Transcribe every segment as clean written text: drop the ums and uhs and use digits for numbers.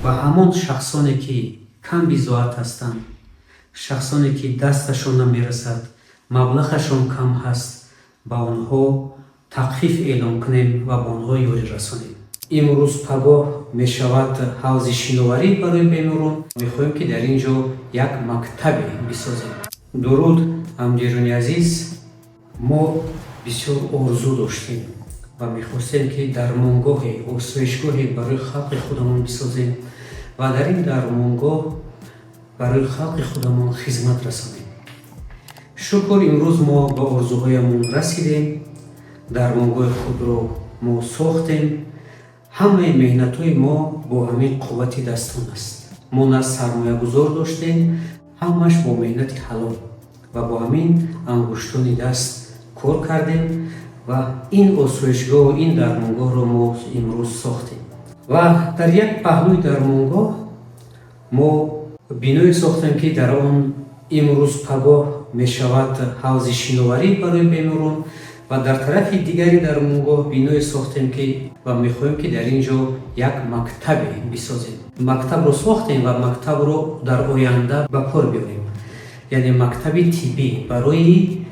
ба ҳамон шахсоне ки кам бизоат ҳастанд, шахсоне ки дасташон намерасад, маблағашон кам ҳаст, ба онҳо тахфиф эълон кунем ва ба онҳо ёрӣ расонем. имрӯз пагоҳ мешавад ҳавзи шиноварӣ барои беморон. мехоҳем ки дар ин ҷо як мактабе бисозем. дуруд ҳамдиёрони азиз, мо бисёр орзу доштем ва мехостем ки дармонгоҳе, осоишгоҳе барои халқи худамон бисозем ва дар ин дармонгоҳ барои халқи худамон хизмат расонем. шукр, имрӯз мо ба орзуҳоямон расидем. дармонгоҳи худро мо сохтем. ҳамаи меҳнатҳои мо бо ҳамин қуввати дастон аст. мо на сармоягузор доштем, ҳамаш бо меҳнати ҳалол ва бо ҳамин ангуштони даст кор кардем ва ин осоишгоҳу ин дармонгоҳро мо имрӯз сохтем. ва дар як паҳлӯи дармонгоҳ мо биное сохтем ки дар он имрӯз пагоҳ мешавад ҳавзи шиноварӣ барои беморон ва дар тарафи дигари дармонгоҳ биное сохтем ки ва мехоҳем ки дар ин ҷо як мактабе бисозем. мактабро сохтем ва мактабро дар оянда ба кор биёрем. яъне мактаби тиббӣ барои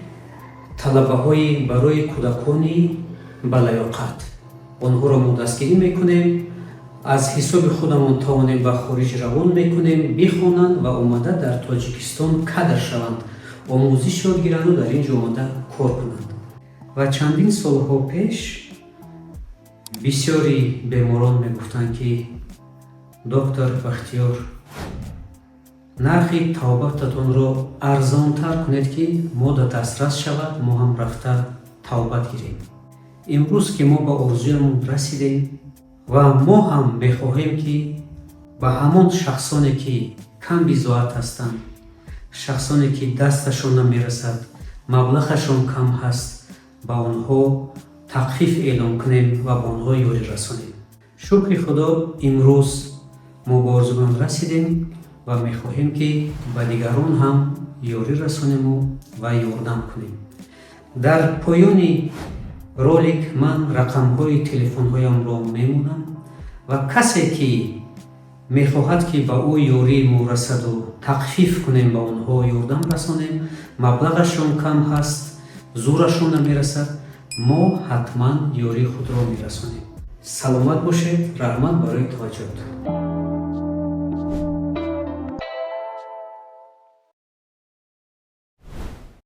талабаҳои, барои кӯдакони балаёқат. онҳоро мо дастгирӣ мекунем, аз ҳисоби худамон тавонем ба хориҷ равон мекунем, бихонанд ва омада дар Тоҷикистон кадр шаванд, омӯзиш ёд гиранду дар ин ҷо омада кор кунанд. ва чандин солҳо пеш бисёри беморон мегуфтанд ки доктор Бахтиёр, нархи тавбататонро арзонтар кунед ки мо дар дастрас шавад, мо ҳам рафта тавбат гирем. имрӯз ки мо ба орзуямон расидем ва мо ҳам мехоҳем ки ба ҳамон шахсоне ки кам бизоат ҳастанд, шахсоне ки дасташон намерасад, маблағашон кам ҳаст, ба онҳо тахфиф эълон кунем ва ба онҳо ёрӣ расонем. шукри худо, имрӯз мо ба орзуён расидем ва мехоҳем ки ба дигарон ҳам ёрӣ расонему ва ёрдам кунем. дар поёни ролик ман рақамҳои телефонҳоямро мемонам ва касе ки мехоҳад ки ба ӯ ёрии мо расаду тахфиф кунем, ба онҳо ёрдам расонем, маблағашон кам ҳаст, зӯрашон намерасад, мо ҳатман ёрии худро мерасонем. саломат бошед. раҳмат барои таваҷҷӯҳтон.